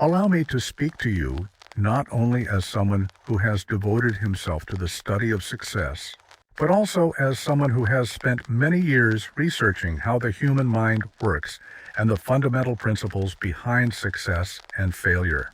Allow me to speak to you not only as someone who has devoted himself to the study of success, but also as someone who has spent many years researching how the human mind works and the fundamental principles behind success and failure.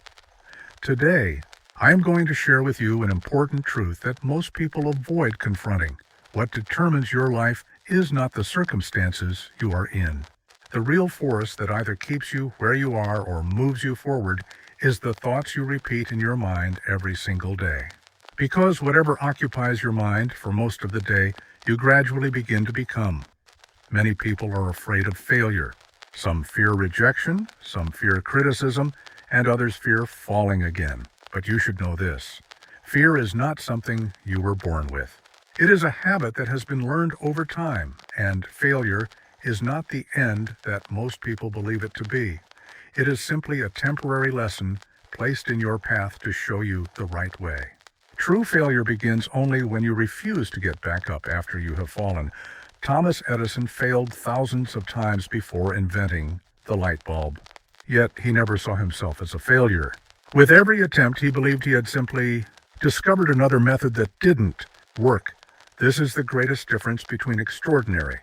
Today, I am going to share with you an important truth that most people avoid confronting. What determines your life is not the circumstances you are in. The real force that either keeps you where you are or moves you forward is the thoughts you repeat in your mind every single day. Because whatever occupies your mind for most of the day, you gradually begin to become. Many people are afraid of failure. Some fear rejection, some fear criticism, and others fear falling again. But you should know this. Fear is not something you were born with. It is a habit that has been learned over time, and failure is not the end that most people believe it to be. It is simply a temporary lesson placed in your path to show you the right way. True failure begins only when you refuse to get back up after you have fallen. Thomas Edison failed thousands of times before inventing the light bulb. Yet he never saw himself as a failure. With every attempt, he believed he had simply discovered another method that didn't work. This is the greatest difference between extraordinary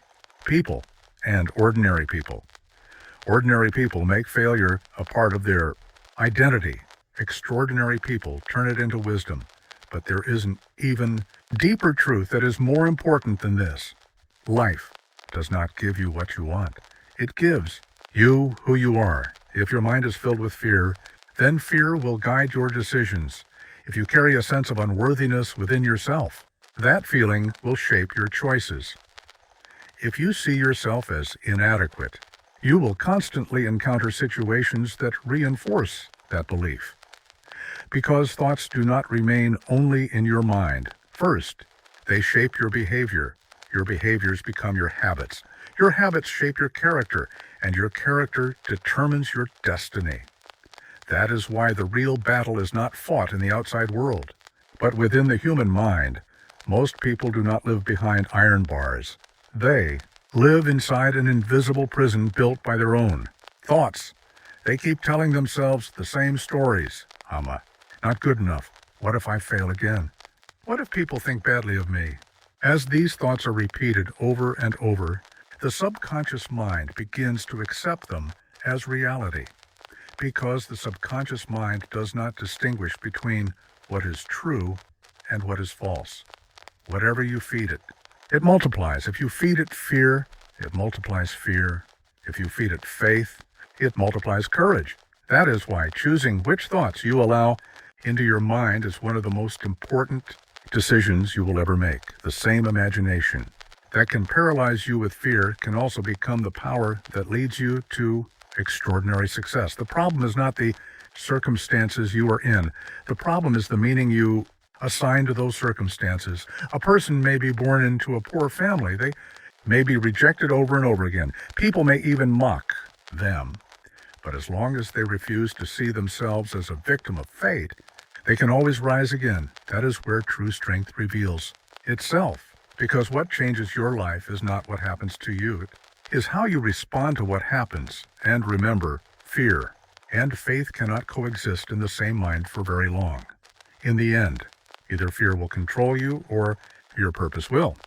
people and ordinary people. Ordinary people make failure a part of their identity. Extraordinary people turn it into wisdom. But there is an even deeper truth that is more important than this. Life does not give you what you want. It gives you who you are. If your mind is filled with fear, then fear will guide your decisions. If you carry a sense of unworthiness within yourself, that feeling will shape your choices. If you see yourself as inadequate, you will constantly encounter situations that reinforce that belief. Because thoughts do not remain only in your mind. First, they shape your behavior. Your behaviors become your habits. Your habits shape your character, and your character determines your destiny. That is why the real battle is not fought in the outside world, but within the human mind. Most people do not live behind iron bars. They live inside an invisible prison built by their own thoughts. They keep telling themselves the same stories. Not good enough. What if I fail again? What if people think badly of me? As these thoughts are repeated over and over, the subconscious mind begins to accept them as reality. Because the subconscious mind does not distinguish between what is true and what is false. Whatever you feed it, it multiplies. If you feed it fear, it multiplies fear. If you feed it faith, it multiplies courage. That is why choosing which thoughts you allow into your mind is one of the most important decisions you will ever make. The same imagination that can paralyze you with fear can also become the power that leads you to extraordinary success. The problem is not the circumstances you are in. The problem is the meaning you assign to those circumstances. A person may be born into a poor family. They may be rejected over and over again. People may even mock them. But as long as they refuse to see themselves as a victim of fate, they can always rise again. That is where true strength reveals itself. Because what changes your life is not what happens to you. It is how you respond to what happens. And remember, fear and faith cannot coexist in the same mind for very long. In the end, either fear will control you or your purpose will.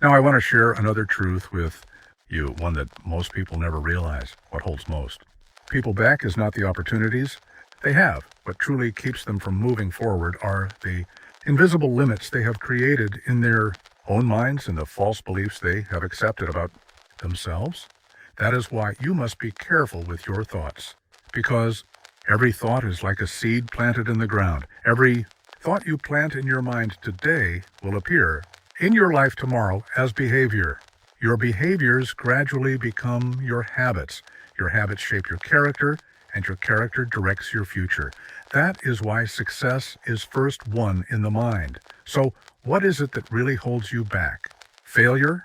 Now, I want to share another truth with you, one that most people never realize. What holds most people back is not the opportunities they have. What truly keeps them from moving forward are the invisible limits they have created in their own minds and the false beliefs they have accepted about themselves. That is why you must be careful with your thoughts, because every thought is like a seed planted in the ground. Every thought you plant in your mind today will appear in your life tomorrow as behavior. Your behaviors gradually become your habits. Your habits shape your character, and your character directs your future. That is why success is first won in the mind. So, what is it that really holds you back? Failure?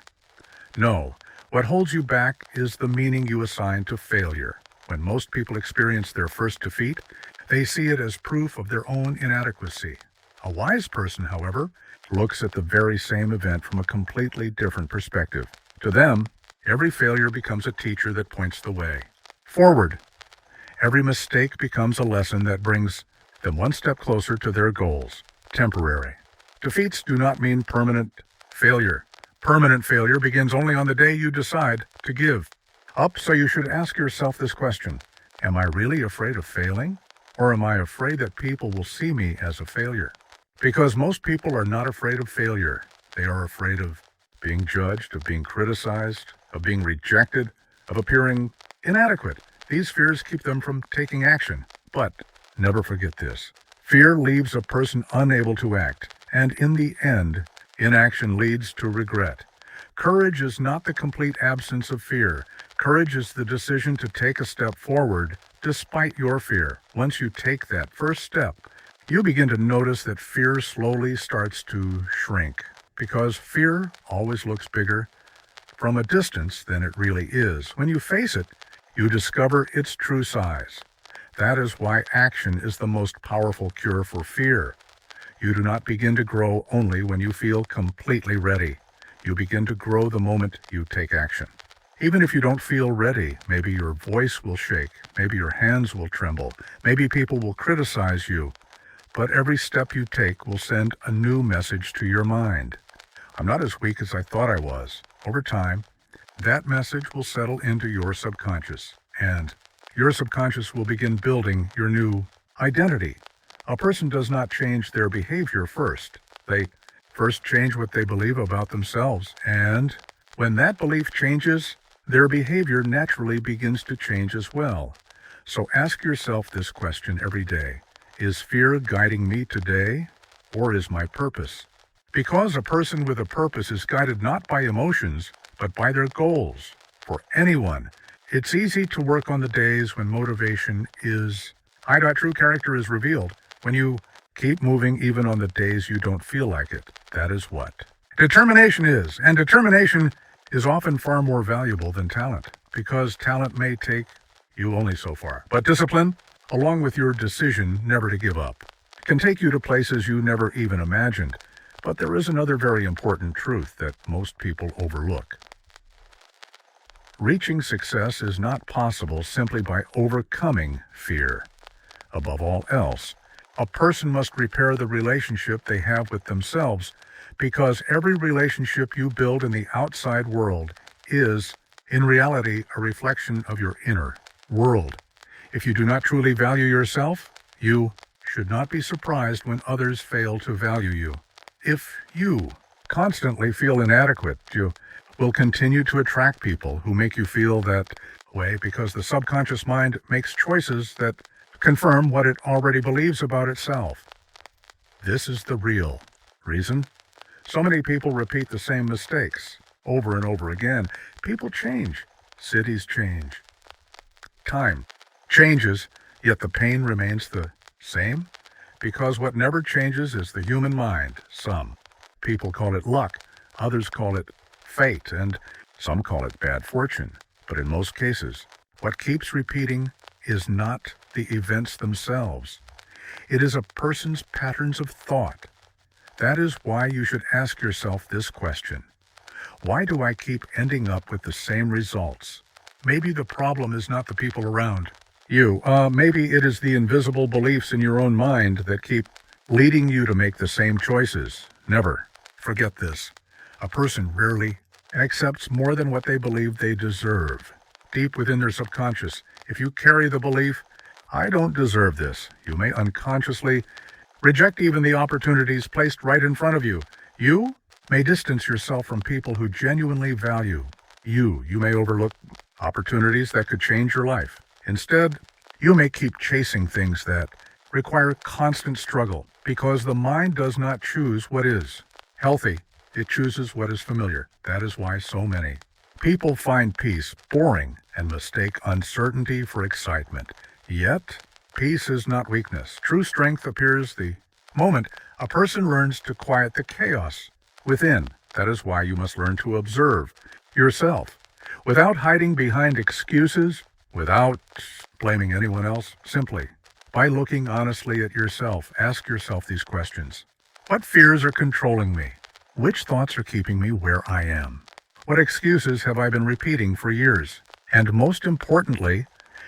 No. What holds you back is the meaning you assign to failure. When most people experience their first defeat, they see it as proof of their own inadequacy. A wise person, however, looks at the very same event from a completely different perspective. To them, every failure becomes a teacher that points the way forward. Every mistake becomes a lesson that brings them one step closer to their goals. Temporary. Defeats do not mean permanent failure. Permanent failure begins only on the day you decide to give up. So you should ask yourself this question: am I really afraid of failing? Or am I afraid that people will see me as a failure? Because most people are not afraid of failure. They are afraid of being judged, of being criticized, of being rejected, of appearing inadequate. These fears keep them from taking action. But never forget this: fear leaves a person unable to act, and in the end, inaction leads to regret. Courage is not the complete absence of fear. Courage is the decision to take a step forward despite your fear. Once you take that first step, you begin to notice that fear slowly starts to shrink, because fear always looks bigger from a distance than it really is. When you face it, you discover its true size. That is why action is the most powerful cure for fear. You do not begin to grow only when you feel completely ready. You begin to grow the moment you take action. Even if you don't feel ready, maybe your voice will shake, maybe your hands will tremble, maybe people will criticize you, but every step you take will send a new message to your mind. I'm not as weak as I thought I was. Over time, that message will settle into your subconscious, and your subconscious will begin building your new identity. A person does not change their behavior first. They first change what they believe about themselves, and when that belief changes, their behavior naturally begins to change as well. So ask yourself this question every day: is fear guiding me today, or is my purpose? Because a person with a purpose is guided not by emotions, but by their goals. For anyone, it's easy to work on the days when motivation is high. True character is revealed when you keep moving even on the days you don't feel like it. That is what determination is. And determination is often far more valuable than talent, because talent may take you only so far. But discipline, along with your decision never to give up, can take you to places you never even imagined. But there is another very important truth that most people overlook. Reaching success is not possible simply by overcoming fear. Above all else, a person must repair the relationship they have with themselves, because every relationship you build in the outside world is, in reality, a reflection of your inner world. If you do not truly value yourself, you should not be surprised when others fail to value you. If you constantly feel inadequate, you will continue to attract people who make you feel that way, because the subconscious mind makes choices that confirm what it already believes about itself. This is the real reason so many people repeat the same mistakes over and over again. People change. Cities change. Time changes, yet the pain remains the same, because what never changes is the human mind. Some people call it luck, others call it fate, and some call it bad fortune. But in most cases, what keeps repeating is not the events themselves. It is a person's patterns of thought. That is why you should ask yourself this question: why do I keep ending up with the same results? Maybe the problem is not the people around you. Maybe it is the invisible beliefs in your own mind that keep leading you to make the same choices. Never forget this: a person rarely accepts more than what they believe they deserve. Deep within their subconscious, if you carry the belief, "I don't deserve this," you may unconsciously reject even the opportunities placed right in front of you. You may distance yourself from people who genuinely value you. You may overlook opportunities that could change your life. Instead, you may keep chasing things that require constant struggle, because the mind does not choose what is healthy. It chooses what is familiar. That is why so many people find peace boring and mistake uncertainty for excitement. Yet, peace is not weakness. True strength appears the moment a person learns to quiet the chaos within. That is why you must learn to observe yourself without hiding behind excuses, without blaming anyone else, simply by looking honestly at yourself. Ask yourself these questions: what fears are controlling me? Which thoughts are keeping me where I am? What excuses have I been repeating for years? And most importantly,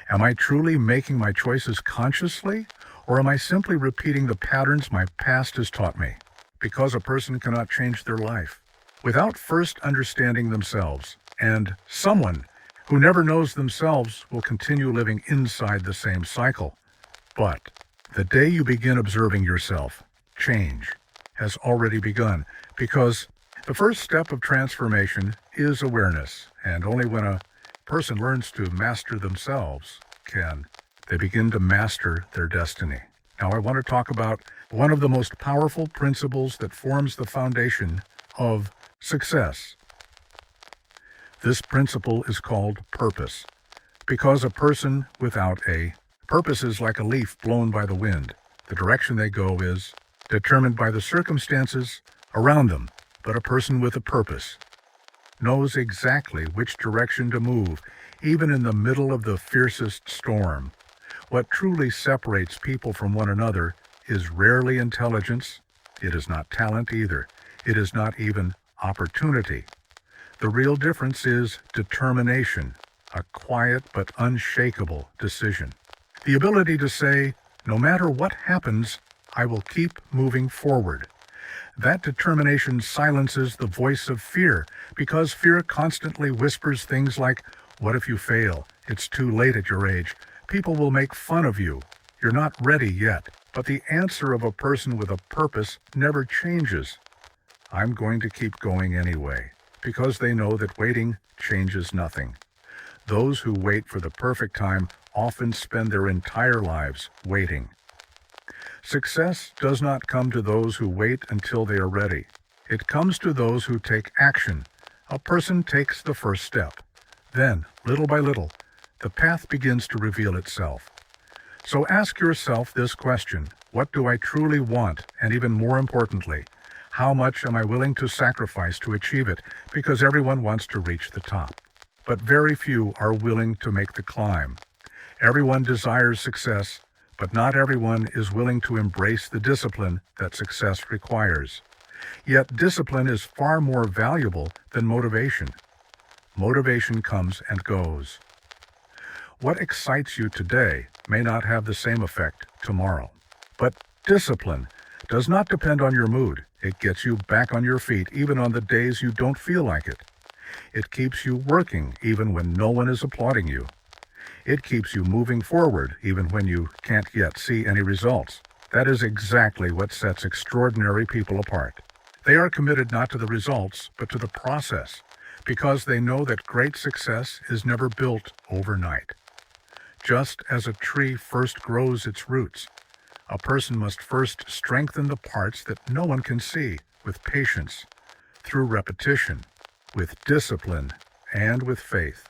Am I truly making my choices consciously, or am I simply repeating the patterns my past has taught me? Because a person cannot change their life without first understanding themselves, and someone who never knows themselves will continue living inside the same cycle. But the day you begin observing yourself, change has already begun, because the first step of transformation is awareness, and only when a person learns to master themselves can they begin to master their destiny. Now I want to talk about one of the most powerful principles that forms the foundation of success. This principle is called purpose, because a person without a purpose is like a leaf blown by the wind. The direction they go is determined by the circumstances around them, but a person with a purpose knows exactly which direction to move, even in the middle of the fiercest storm. What truly separates people from one another is rarely intelligence. It is not talent either. It is not even opportunity. The real difference is determination, a quiet but unshakable decision. The ability to say, no matter what happens, I will keep moving forward. That determination silences the voice of fear, because fear constantly whispers things like, what if you fail? It's too late at your age. People will make fun of you. You're not ready yet. But the answer of a person with a purpose never changes. I'm going to keep going anyway, because they know that waiting changes nothing. Those who wait for the perfect time often spend their entire lives waiting. Success does not come to those who wait until they are ready. It comes to those who take action. A person takes the first step. Then, little by little, the path begins to reveal itself. So ask yourself this question: what do I truly want? And even more importantly, how much am I willing to sacrifice to achieve it? Because everyone wants to reach the top, but very few are willing to make the climb. Everyone desires success, but not everyone is willing to embrace the discipline that success requires. Yet discipline is far more valuable than motivation. Motivation comes and goes. What excites you today may not have the same effect tomorrow. But discipline does not depend on your mood. It gets you back on your feet even on the days you don't feel like it. It keeps you working even when no one is applauding you. It keeps you moving forward even when you can't yet see any results. That is exactly what sets extraordinary people apart. They are committed not to the results, but to the process, because they know that great success is never built overnight. Just as a tree first grows its roots, a person must first strengthen the parts that no one can see with patience, through repetition, with discipline, and with faith.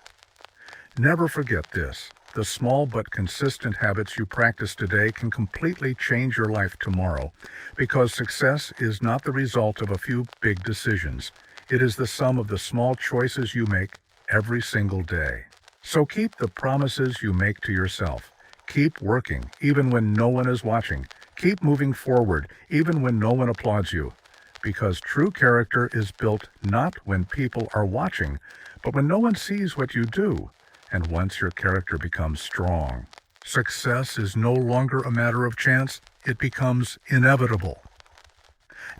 Never forget this. The small but consistent habits you practice today can completely change your life tomorrow, because success is not the result of a few big decisions. It is the sum of the small choices you make every single day. So keep the promises you make to yourself. Keep working, even when no one is watching. Keep moving forward, even when no one applauds you. Because true character is built not when people are watching, but when no one sees what you do. And once your character becomes strong, success is no longer a matter of chance. It becomes inevitable.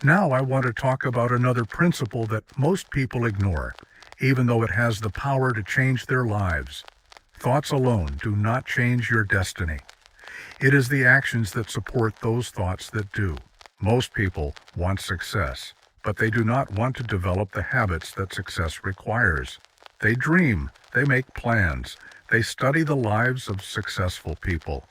Now I want to talk about another principle that most people ignore, even though it has the power to change their lives. Thoughts alone do not change your destiny. It is the actions that support those thoughts that do. Most people want success, but they do not want to develop the habits that success requires. They dream, they make plans, they study the lives of successful people,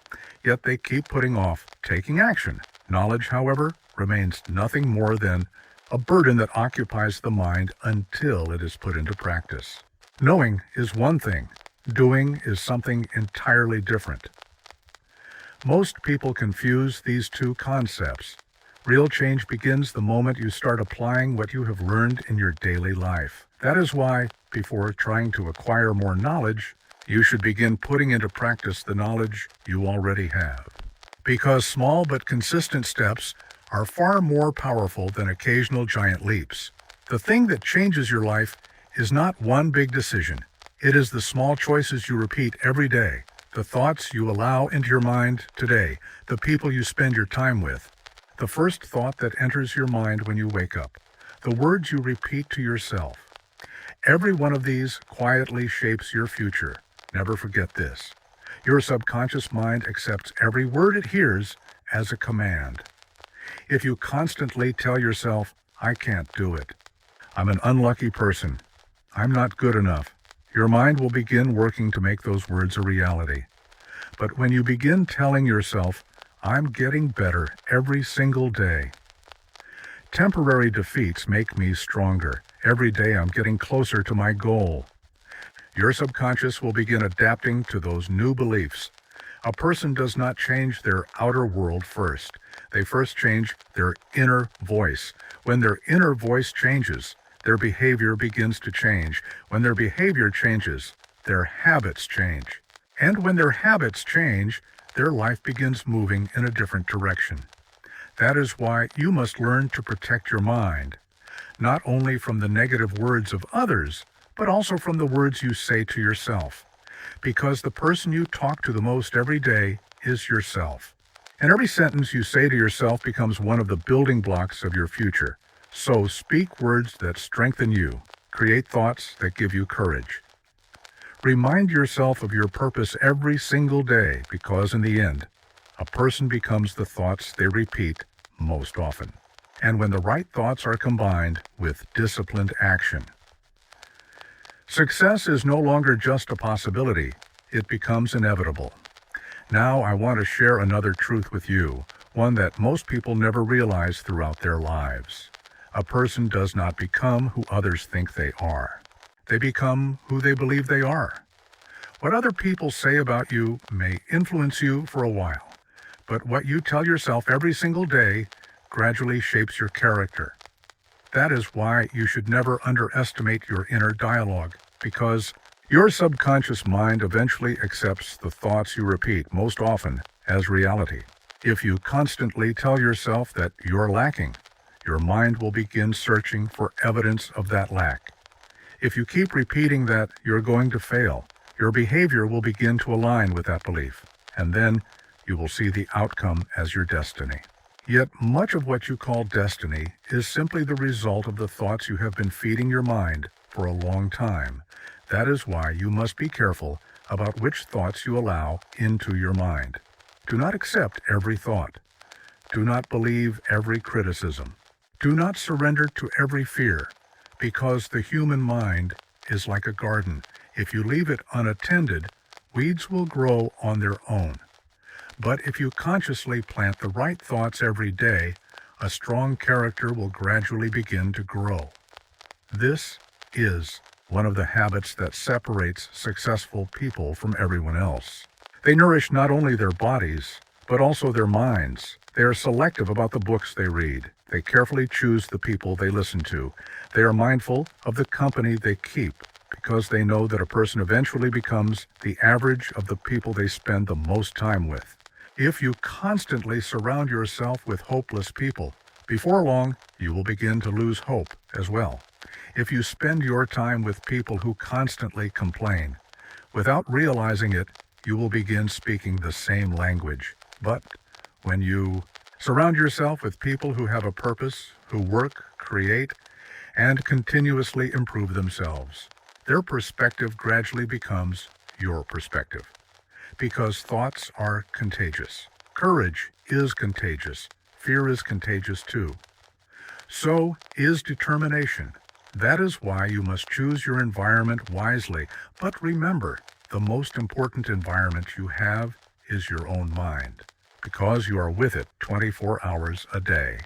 yet they keep putting off taking action. Knowledge, however, remains nothing more than a burden that occupies the mind until it is put into practice. Knowing is one thing. Doing is something entirely different. Most people confuse these two concepts. Real change begins the moment you start applying what you have learned in your daily life. That is why, before trying to acquire more knowledge, you should begin putting into practice the knowledge you already have. Because small but consistent steps are far more powerful than occasional giant leaps. The thing that changes your life is not one big decision. It is the small choices you repeat every day, the thoughts you allow into your mind today, the people you spend your time with, the first thought that enters your mind when you wake up, the words you repeat to yourself. Every one of these quietly shapes your future. Never forget this. Your subconscious mind accepts every word it hears as a command. If you constantly tell yourself, "I can't do it," "I'm an unlucky person," "I'm not good enough," your mind will begin working to make those words a reality. But when you begin telling yourself, "I'm getting better every single day," temporary defeats make me stronger. Every day I'm getting closer to my goal. Your subconscious will begin adapting to those new beliefs. A person does not change their outer world first. They first change their inner voice. When their inner voice changes, their behavior begins to change. When their behavior changes, their habits change. And when their habits change, their life begins moving in a different direction. That is why you must learn to protect your mind, not only from the negative words of others, but also from the words you say to yourself. Because the person you talk to the most every day is yourself. And every sentence you say to yourself becomes one of the building blocks of your future. So speak words that strengthen you. Create thoughts that give you courage. Remind yourself of your purpose every single day, because in the end, a person becomes the thoughts they repeat most often. And when the right thoughts are combined with disciplined action, success is no longer just a possibility, it becomes inevitable. Now I want to share another truth with you, one that most people never realize throughout their lives. A person does not become who others think they are. They become who they believe they are. What other people say about you may influence you for a while, but what you tell yourself every single day gradually shapes your character. That is why you should never underestimate your inner dialogue, because your subconscious mind eventually accepts the thoughts you repeat most often as reality. If you constantly tell yourself that you're lacking, your mind will begin searching for evidence of that lack. If you keep repeating that you're going to fail, your behavior will begin to align with that belief, and then you will see the outcome as your destiny. Yet much of what you call destiny is simply the result of the thoughts you have been feeding your mind for a long time. That is why you must be careful about which thoughts you allow into your mind. Do not accept every thought. Do not believe every criticism. Do not surrender to every fear, because the human mind is like a garden. If you leave it unattended, weeds will grow on their own. But if you consciously plant the right thoughts every day, a strong character will gradually begin to grow. This is one of the habits that separates successful people from everyone else. They nourish not only their bodies, but also their minds. They are selective about the books they read. They carefully choose the people they listen to. They are mindful of the company they keep, because they know that a person eventually becomes the average of the people they spend the most time with. If you constantly surround yourself with hopeless people, before long, you will begin to lose hope as well. If you spend your time with people who constantly complain, without realizing it, you will begin speaking the same language. But when you surround yourself with people who have a purpose, who work, create, and continuously improve themselves, their perspective gradually becomes your perspective. Because thoughts are contagious. Courage is contagious. Fear is contagious too. So is determination. That is why you must choose your environment wisely. But remember, the most important environment you have is your own mind, because you are with it 24 hours a day.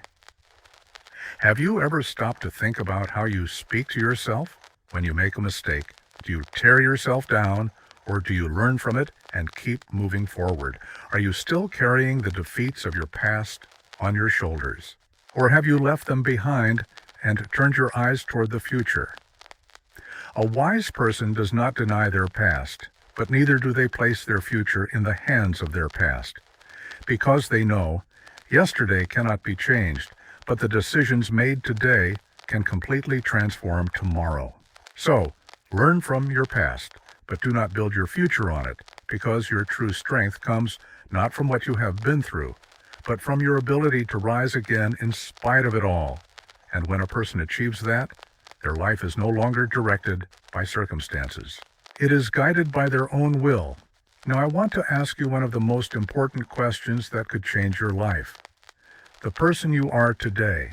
Have you ever stopped to think about how you speak to yourself when you make a mistake? Do you tear yourself down, or do you learn from it and keep moving forward? Are you still carrying the defeats of your past on your shoulders? Or have you left them behind and turned your eyes toward the future? A wise person does not deny their past, but neither do they place their future in the hands of their past, because they know yesterday cannot be changed, but the decisions made today can completely transform tomorrow. So, learn from your past, but do not build your future on it, because your true strength comes not from what you have been through, but from your ability to rise again in spite of it all. And when a person achieves that, their life is no longer directed by circumstances. It is guided by their own will. Now I want to ask you one of the most important questions that could change your life. The person you are today,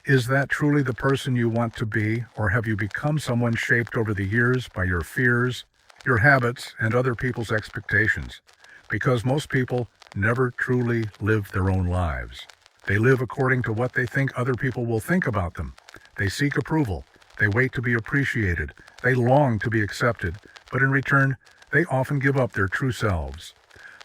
is that truly the person you want to be, or have you become someone shaped over the years by your fears, your habits, and other people's expectations? Because most people never truly live their own lives. They live according to what they think other people will think about them. They seek approval. They wait to be appreciated. They long to be accepted. But in return, they often give up their true selves.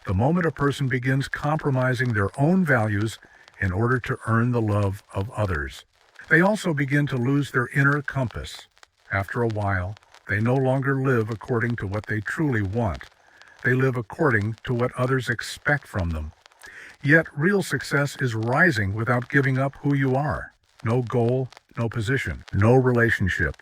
The moment a person begins compromising their own values in order to earn the love of others, they also begin to lose their inner compass. After a while, they no longer live according to what they truly want. They live according to what others expect from them. Yet real success is rising without giving up who you are. No goal, no position, no relationship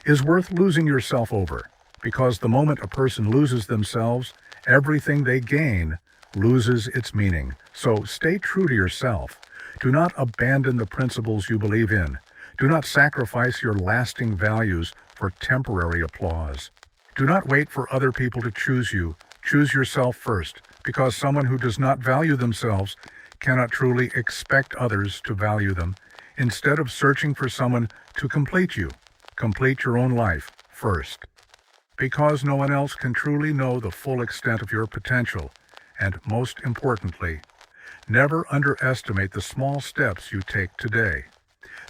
is worth losing yourself over, because the moment a person loses themselves, everything they gain loses its meaning. So stay true to yourself. Do not abandon the principles you believe in. Do not sacrifice your lasting values for temporary applause. Do not wait for other people to choose you. Choose yourself first, because someone who does not value themselves cannot truly expect others to value them. Instead of searching for someone to complete you, complete your own life first. Because no one else can truly know the full extent of your potential. And most importantly, never underestimate the small steps you take today.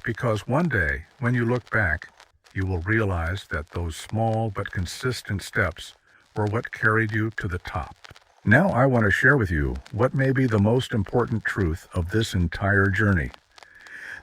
Because one day, when you look back, you will realize that those small but consistent steps were what carried you to the top. Now I want to share with you what may be the most important truth of this entire journey.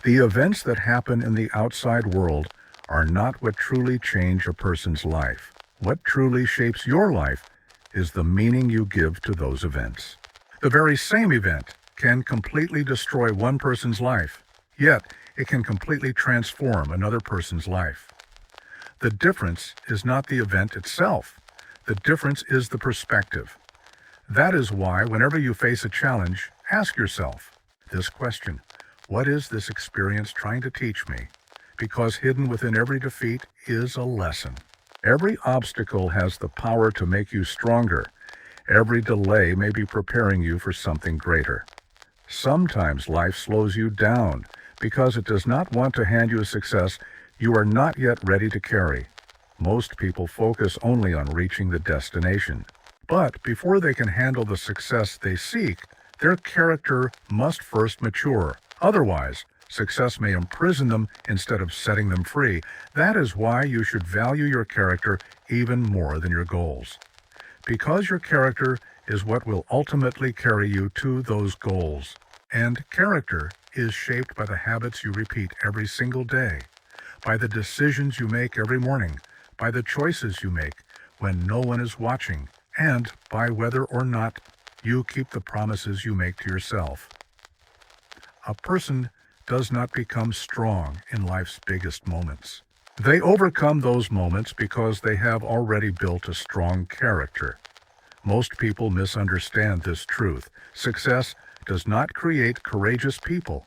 The events that happen in the outside world are not what truly change a person's life. What truly shapes your life is the meaning you give to those events. The very same event can completely destroy one person's life, yet it can completely transform another person's life. The difference is not the event itself. The difference is the perspective. That is why whenever you face a challenge, ask yourself this question: what is this experience trying to teach me? Because hidden within every defeat is a lesson. Every obstacle has the power to make you stronger. Every delay may be preparing you for something greater. Sometimes life slows you down because it does not want to hand you a success you are not yet ready to carry. Most people focus only on reaching the destination. But before they can handle the success they seek, their character must first mature. Otherwise, success may imprison them instead of setting them free. That is why you should value your character even more than your goals. Because your character is what will ultimately carry you to those goals. And character is shaped by the habits you repeat every single day, by the decisions you make every morning, by the choices you make when no one is watching, and by whether or not you keep the promises you make to yourself. A person does not become strong in life's biggest moments. They overcome those moments because they have already built a strong character. Most people misunderstand this truth. Success does not create courageous people.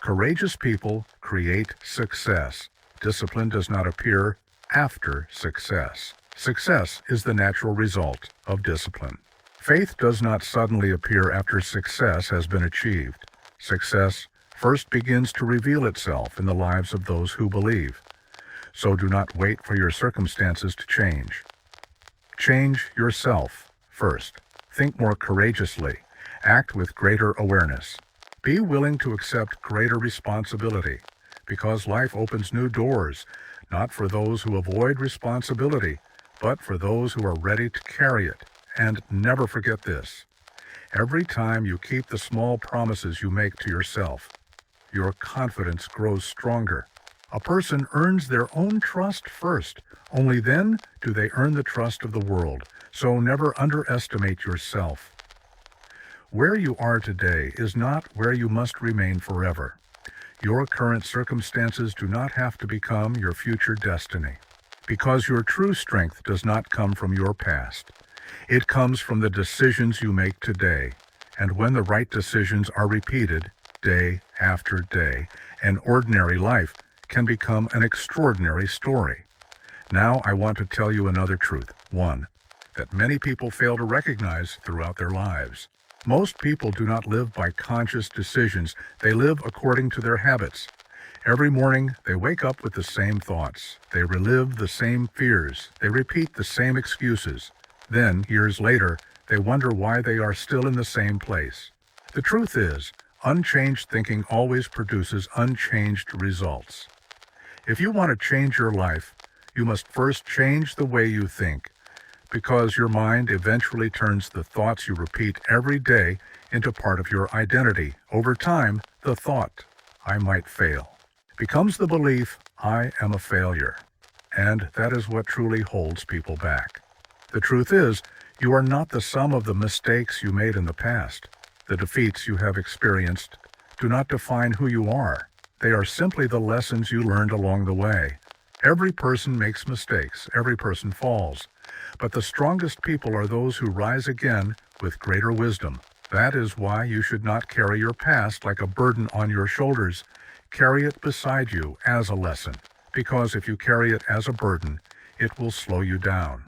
Courageous people create success. Discipline does not appear after success. Success is the natural result of discipline. Faith does not suddenly appear after success has been achieved. Success first begins to reveal itself in the lives of those who believe. So do not wait for your circumstances to change. Change yourself first. Think more courageously. Act with greater awareness. Be willing to accept greater responsibility, because life opens new doors, not for those who avoid responsibility, but for those who are ready to carry it. And never forget this: every time you keep the small promises you make to yourself, your confidence grows stronger. A person earns their own trust first. Only then do they earn the trust of the world. So never underestimate yourself. Where you are today is not where you must remain forever. Your current circumstances do not have to become your future destiny, because your true strength does not come from your past. It comes from the decisions you make today, and when the right decisions are repeated day after day, an ordinary life can become an extraordinary story. Now I want to tell you another truth, one that many people fail to recognize throughout their lives. Most people do not live by conscious decisions, they live according to their habits. Every morning, they wake up with the same thoughts. They relive the same fears. They repeat the same excuses. Then, years later, they wonder why they are still in the same place. The truth is, unchanged thinking always produces unchanged results. If you want to change your life, you must first change the way you think, because your mind eventually turns the thoughts you repeat every day into part of your identity. Over time, the thought, "I might fail," becomes the belief, "I am a failure." And that is what truly holds people back. The truth is, you are not the sum of the mistakes you made in the past. The defeats you have experienced do not define who you are. They are simply the lessons you learned along the way. Every person makes mistakes. Every person falls. But the strongest people are those who rise again with greater wisdom. That is why you should not carry your past like a burden on your shoulders. Carry it beside you as a lesson, because if you carry it as a burden, it will slow you down.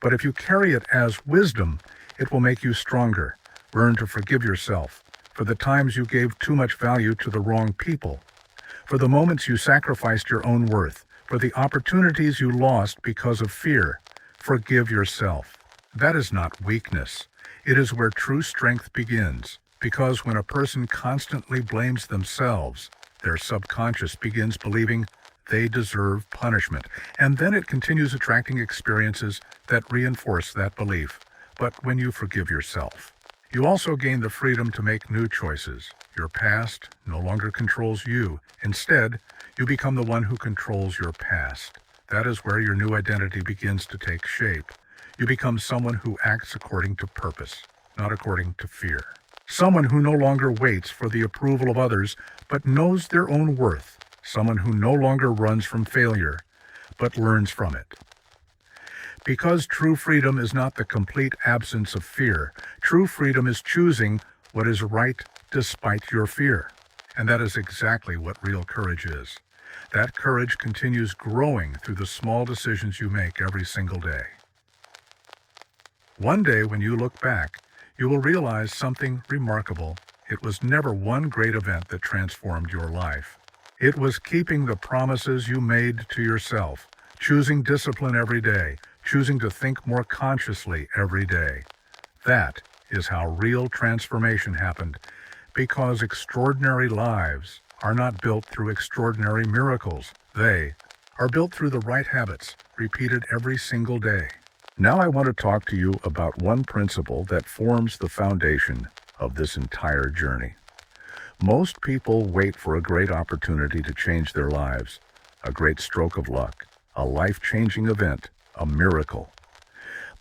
But if you carry it as wisdom, it will make you stronger. Learn to forgive yourself for the times you gave too much value to the wrong people, for the moments you sacrificed your own worth, for the opportunities you lost because of fear. Forgive yourself. That is not weakness. It is where true strength begins, because when a person constantly blames themselves, their subconscious begins believing they deserve punishment, and then it continues attracting experiences that reinforce that belief. But when you forgive yourself, you also gain the freedom to make new choices. Your past no longer controls you. Instead, you become the one who controls your past. That is where your new identity begins to take shape. You become someone who acts according to purpose, not according to fear. Someone who no longer waits for the approval of others, but knows their own worth. Someone who no longer runs from failure, but learns from it. Because true freedom is not the complete absence of fear. True freedom is choosing what is right despite your fear. And that is exactly what real courage is. That courage continues growing through the small decisions you make every single day. One day when you look back, you will realize something remarkable. It was never one great event that transformed your life. It was keeping the promises you made to yourself, choosing discipline every day, choosing to think more consciously every day. That is how real transformation happened, because extraordinary lives are not built through extraordinary miracles. They are built through the right habits, repeated every single day. Now I want to talk to you about one principle that forms the foundation of this entire journey. Most people wait for a great opportunity to change their lives, a great stroke of luck, a life-changing event, a miracle.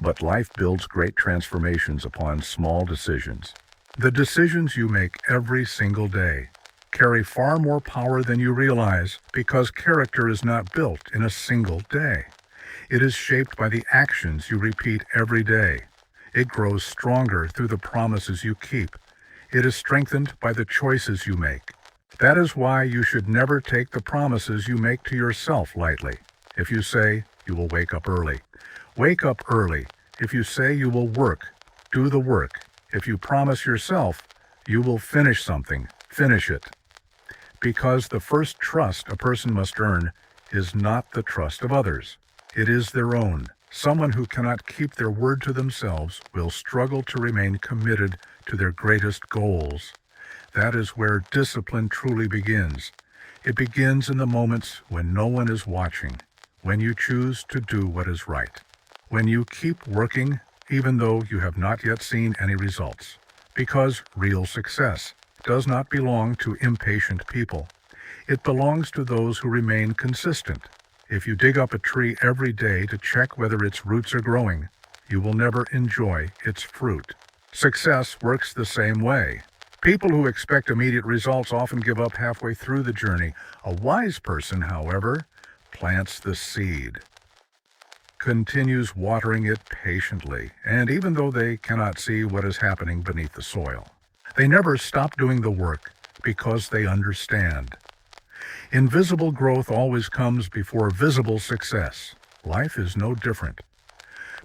But life builds great transformations upon small decisions. The decisions you make every single day carry far more power than you realize, because character is not built in a single day. It is shaped by the actions you repeat every day. It grows stronger through the promises you keep. It is strengthened by the choices you make. That is why you should never take the promises you make to yourself lightly. If you say you will wake up early, wake up early. If you say you will work, do the work. If you promise yourself you will finish something, finish it. Because the first trust a person must earn is not the trust of others. It is their own. Someone who cannot keep their word to themselves will struggle to remain committed to their greatest goals. That is where discipline truly begins. It begins in the moments when no one is watching, when you choose to do what is right, when you keep working even though you have not yet seen any results. Because real success does not belong to impatient people. It belongs to those who remain consistent. If you dig up a tree every day to check whether its roots are growing, you will never enjoy its fruit. Success works the same way. People who expect immediate results often give up halfway through the journey. A wise person, however, plants the seed. continues watering it patiently, and even though they cannot see what is happening beneath the soil, they never stop doing the work because they understand. Invisible growth always comes before visible success. Life is no different.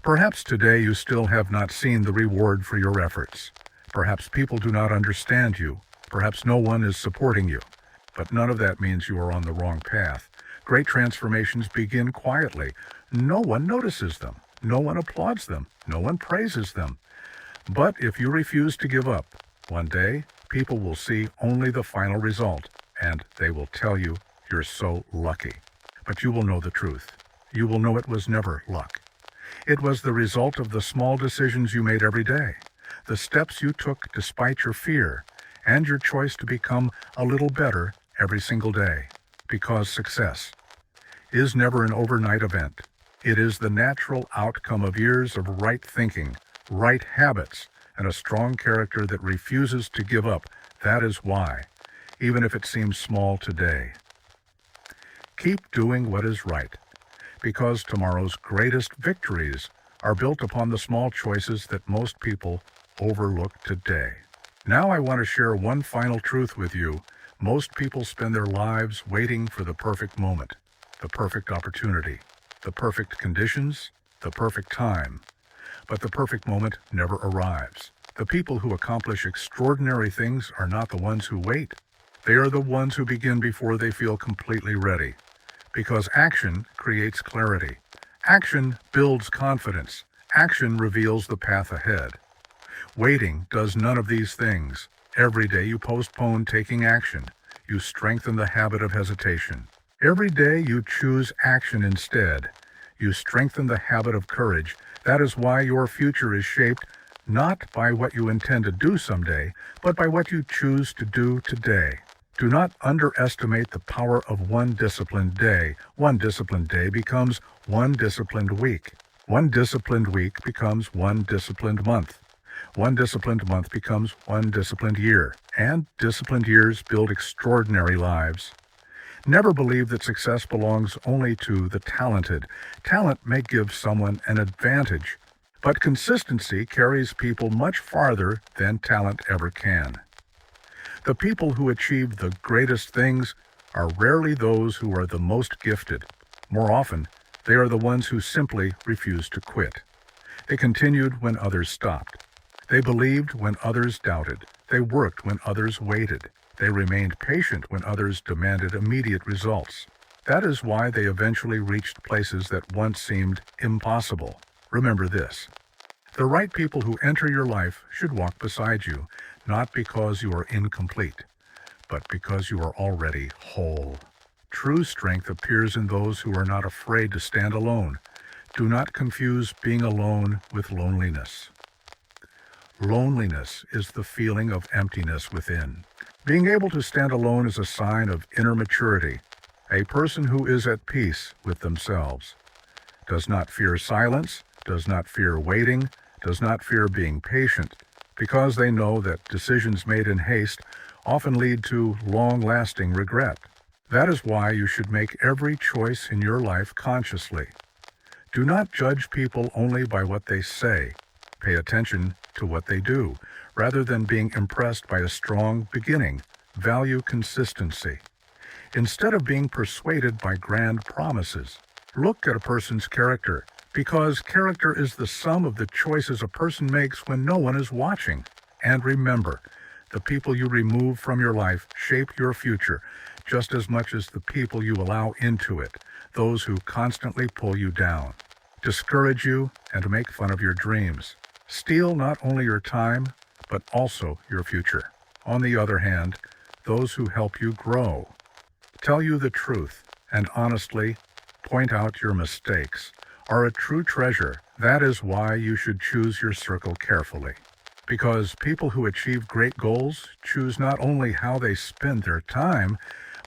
Perhaps today you still have not seen the reward for your efforts. Perhaps people do not understand you. Perhaps no one is supporting you. But none of that means you are on the wrong path. Great transformations begin quietly. No one notices them. No one applauds them. No one praises them. But if you refuse to give up, one day people will see only the final result, and they will tell you you're so lucky. But you will know the truth. You will know it was never luck. It was the result of the small decisions you made every day, the steps you took despite your fear, and your choice to become a little better every single day. Because success is never an overnight event. It is the natural outcome of years of right thinking, right habits, and a strong character that refuses to give up. That is why, even if it seems small today. Keep doing what is right, because tomorrow's greatest victories are built upon the small choices that most people overlook today. Now I want to share one final truth with you. Most people spend their lives waiting for the perfect moment, the perfect opportunity, the perfect conditions, the perfect time. But the perfect moment never arrives. The people who accomplish extraordinary things are not the ones who wait. They are the ones who begin before they feel completely ready. Because action creates clarity. Action builds confidence. Action reveals the path ahead. Waiting does none of these things. Every day you postpone taking action, you strengthen the habit of hesitation. Every day you choose action instead, you strengthen the habit of courage. That is why your future is shaped not by what you intend to do someday, but by what you choose to do today. Do not underestimate the power of one disciplined day. One disciplined day becomes one disciplined week. One disciplined week becomes one disciplined month. One disciplined month becomes one disciplined year. And disciplined years build extraordinary lives. Never believe that success belongs only to the talented. Talent may give someone an advantage, but consistency carries people much farther than talent ever can. The people who achieve the greatest things are rarely those who are the most gifted. More often, they are the ones who simply refused to quit. They continued when others stopped. They believed when others doubted. They worked when others waited. They remained patient when others demanded immediate results. That is why they eventually reached places that once seemed impossible. Remember this: the right people who enter your life should walk beside you, not because you are incomplete, but because you are already whole. True strength appears in those who are not afraid to stand alone. Do not confuse being alone with loneliness. Loneliness is the feeling of emptiness within. Being able to stand alone is a sign of inner maturity. A person who is at peace with themselves does not fear silence, does not fear waiting, does not fear being patient, because they know that decisions made in haste often lead to long-lasting regret. That is why you should make every choice in your life consciously. Do not judge people only by what they say. Pay attention to what they do. Rather than being impressed by a strong beginning, value consistency. Instead of being persuaded by grand promises, look at a person's character, because character is the sum of the choices a person makes when no one is watching. And remember, the people you remove from your life shape your future just as much as the people you allow into it, those who constantly pull you down, discourage you, and make fun of your dreams. Steal not only your time, but also your future. On the other hand, those who help you grow, tell you the truth, and honestly point out your mistakes, are a true treasure. That is why you should choose your circle carefully. Because people who achieve great goals choose not only how they spend their time,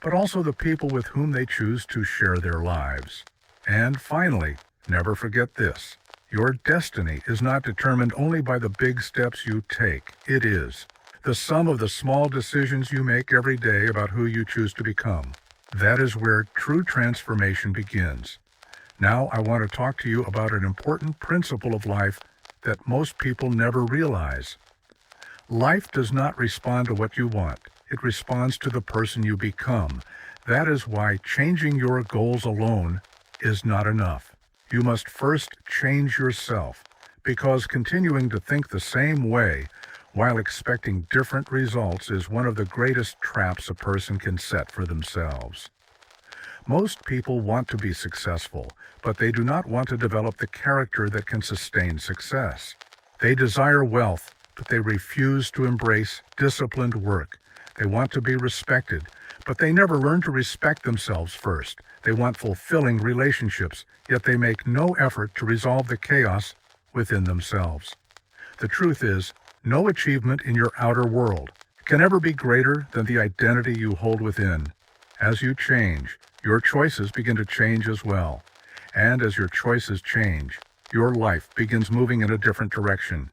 but also the people with whom they choose to share their lives. And finally, never forget this: your destiny is not determined only by the big steps you take. It is the sum of the small decisions you make every day about who you choose to become. That is where true transformation begins. Now I want to talk to you about an important principle of life that most people never realize. Life does not respond to what you want. It responds to the person you become. That is why changing your goals alone is not enough. You must first change yourself, because continuing to think the same way while expecting different results is one of the greatest traps a person can set for themselves. Most people want to be successful, but they do not want to develop the character that can sustain success. They desire wealth, but they refuse to embrace disciplined work. They want to be respected, but they never learn to respect themselves first. They want fulfilling relationships, yet they make no effort to resolve the chaos within themselves. The truth is, no achievement in your outer world can ever be greater than the identity you hold within. As you change, your choices begin to change as well. And as your choices change, your life begins moving in a different direction.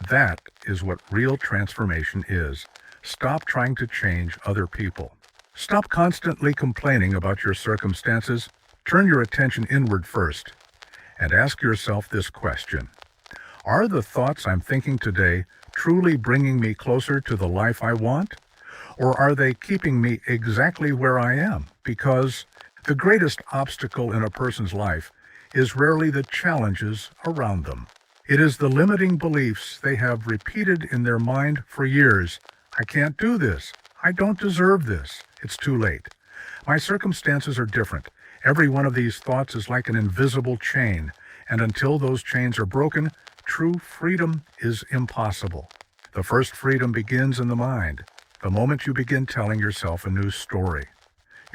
That is what real transformation is. Stop trying to change other people. Stop constantly complaining about your circumstances. Turn your attention inward first and ask yourself this question. Are the thoughts I'm thinking today truly bringing me closer to the life I want? Or are they keeping me exactly where I am? Because the greatest obstacle in a person's life is rarely the challenges around them. It is the limiting beliefs they have repeated in their mind for years. I can't do this. I don't deserve this. It's too late. My circumstances are different. Every one of these thoughts is like an invisible chain, and until those chains are broken, true freedom is impossible. The first freedom begins in the mind, the moment you begin telling yourself a new story.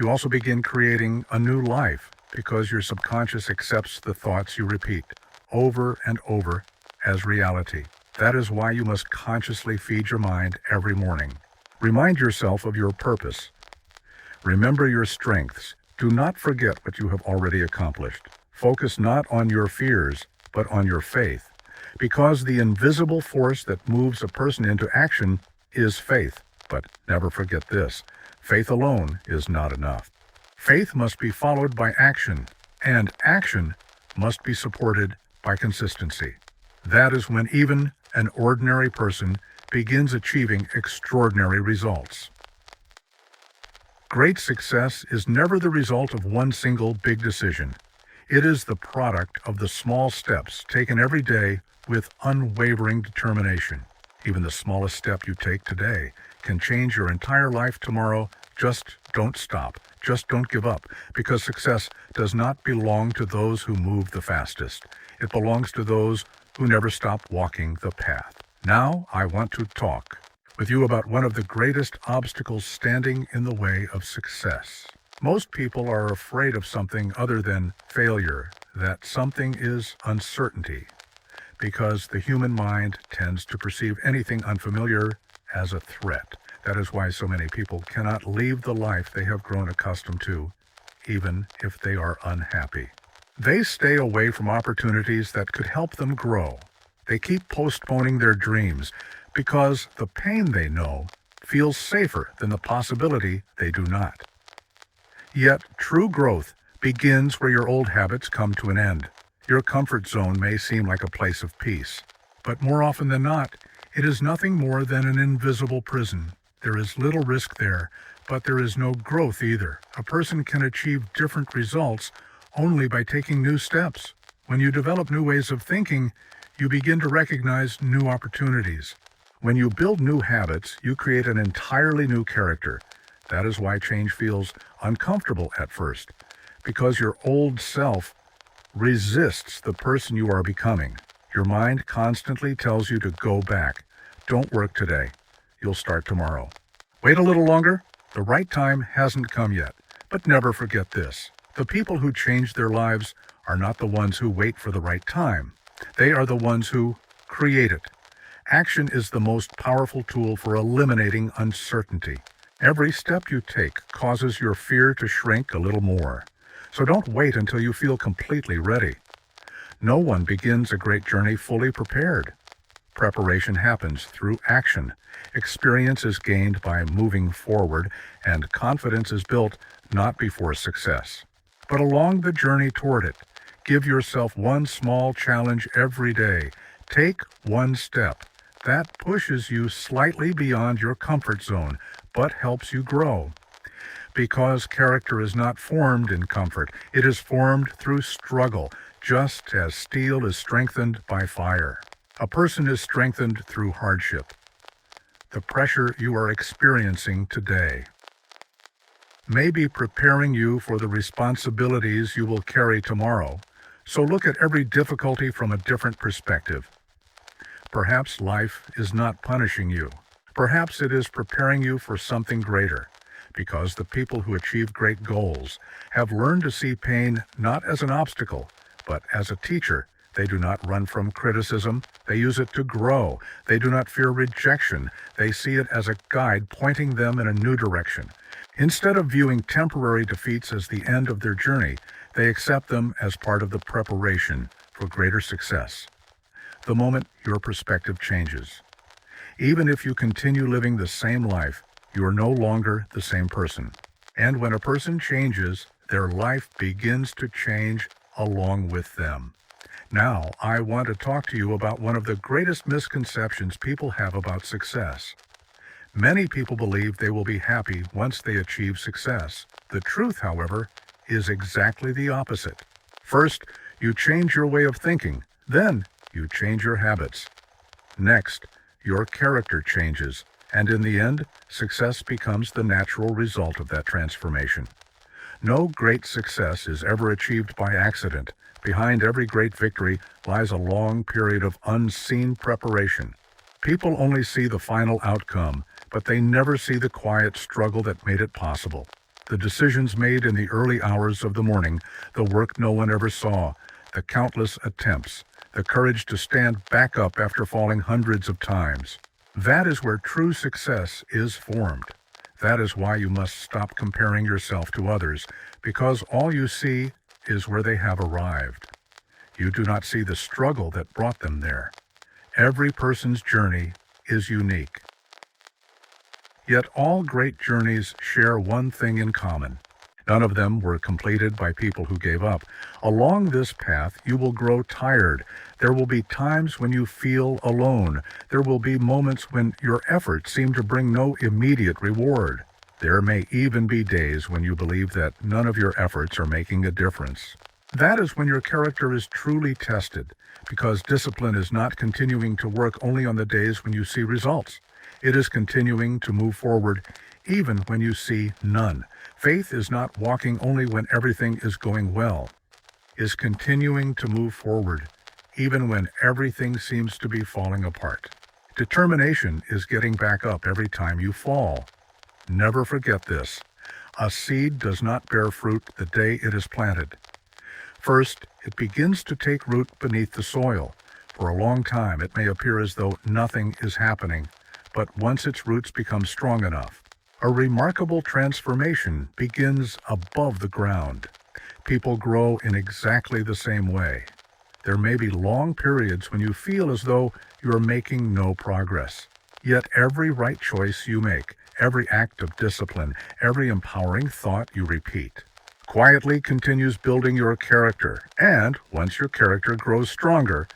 You also begin creating a new life because your subconscious accepts the thoughts you repeat over and over as reality. That is why you must consciously feed your mind every morning. Remind yourself of your purpose. Remember your strengths. Do not forget what you have already accomplished. Focus not on your fears, but on your faith. Because the invisible force that moves a person into action is faith. But never forget this, faith alone is not enough. Faith must be followed by action, and action must be supported by consistency. That is when even an ordinary person begins achieving extraordinary results. Great success is never the result of one single big decision. It is the product of the small steps taken every day with unwavering determination. Even the smallest step you take today can change your entire life tomorrow. Just don't stop. Just don't give up, because success does not belong to those who move the fastest. It belongs to those who never stop walking the path. Now I want to talk with you about one of the greatest obstacles standing in the way of success. Most people are afraid of something other than failure. That something is uncertainty, because the human mind tends to perceive anything unfamiliar as a threat. That is why so many people cannot leave the life they have grown accustomed to, even if they are unhappy. They stay away from opportunities that could help them grow. They keep postponing their dreams because the pain they know feels safer than the possibility they do not. Yet true growth begins where your old habits come to an end. Your comfort zone may seem like a place of peace, but more often than not, it is nothing more than an invisible prison. There is little risk there, but there is no growth either. A person can achieve different results only by taking new steps. When you develop new ways of thinking, you begin to recognize new opportunities. When you build new habits, you create an entirely new character. That is why change feels uncomfortable at first, because your old self resists the person you are becoming. Your mind constantly tells you to go back. Don't work today. You'll start tomorrow. Wait a little longer. The right time hasn't come yet. But never forget this. The people who change their lives are not the ones who wait for the right time. They are the ones who create it. Action is the most powerful tool for eliminating uncertainty. Every step you take causes your fear to shrink a little more. So don't wait until you feel completely ready. No one begins a great journey fully prepared. Preparation happens through action. Experience is gained by moving forward, and confidence is built not before success, but along the journey toward it. Give yourself one small challenge every day. Take one step. That pushes you slightly beyond your comfort zone, but helps you grow. Because character is not formed in comfort, it is formed through struggle, just as steel is strengthened by fire. A person is strengthened through hardship, the pressure you are experiencing today may be preparing you for the responsibilities you will carry tomorrow. So look at every difficulty from a different perspective. Perhaps life is not punishing you. Perhaps it is preparing you for something greater, because the people who achieve great goals have learned to see pain not as an obstacle, but as a teacher. They do not run from criticism. They use it to grow. They do not fear rejection. They see it as a guide pointing them in a new direction. Instead of viewing temporary defeats as the end of their journey, they accept them as part of the preparation for greater success. The moment your perspective changes, even if you continue living the same life, you are no longer the same person. And when a person changes, their life begins to change along with them. Now, I want to talk to you about one of the greatest misconceptions people have about success. Many people believe they will be happy once they achieve success. The truth, however, is exactly the opposite. First, you change your way of thinking. Then, you change your habits. Next, your character changes. And in the end, success becomes the natural result of that transformation. No great success is ever achieved by accident. Behind every great victory lies a long period of unseen preparation. People only see the final outcome, but they never see the quiet struggle that made it possible. The decisions made in the early hours of the morning, the work no one ever saw, the countless attempts, the courage to stand back up after falling hundreds of times. That is where true success is formed. That is why you must stop comparing yourself to others, because all you see is where they have arrived. You do not see the struggle that brought them there. Every person's journey is unique. Yet all great journeys share one thing in common. None of them were completed by people who gave up. Along this path, you will grow tired. There will be times when you feel alone. There will be moments when your efforts seem to bring no immediate reward. There may even be days when you believe that none of your efforts are making a difference. That is when your character is truly tested, because discipline is not continuing to work only on the days when you see results. It is continuing to move forward even when you see none. Faith is not walking only when everything is going well. It is continuing to move forward even when everything seems to be falling apart. Determination is getting back up every time you fall. Never forget this. A seed does not bear fruit the day it is planted. First, it begins to take root beneath the soil. For a long time, it may appear as though nothing is happening, but once its roots become strong enough, a remarkable transformation begins above the ground. People grow in exactly the same way. There may be long periods when you feel as though you are making no progress. Yet every right choice you make, every act of discipline, every empowering thought you repeat, quietly continues building your character. And once your character grows stronger,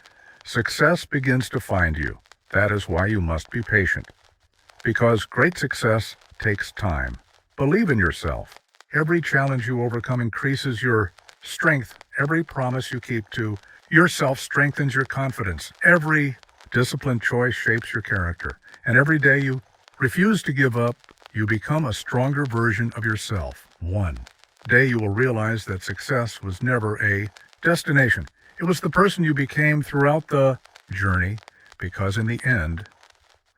success begins to find you. That is why you must be patient. Because great success takes time. Believe in yourself. Every challenge you overcome increases your strength. Every promise you keep to yourself strengthens your confidence. Every disciplined choice shapes your character. And every day you refuse to give up, you become a stronger version of yourself. One day you will realize that success was never a destination. It was the person you became throughout the journey, because in the end,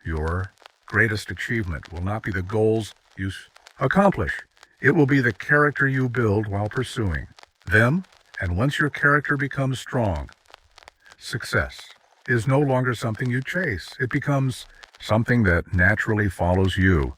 your greatest achievement will not be the goals you accomplish. It will be the character you build while pursuing them. And once your character becomes strong, success is no longer something you chase. It becomes something that naturally follows you.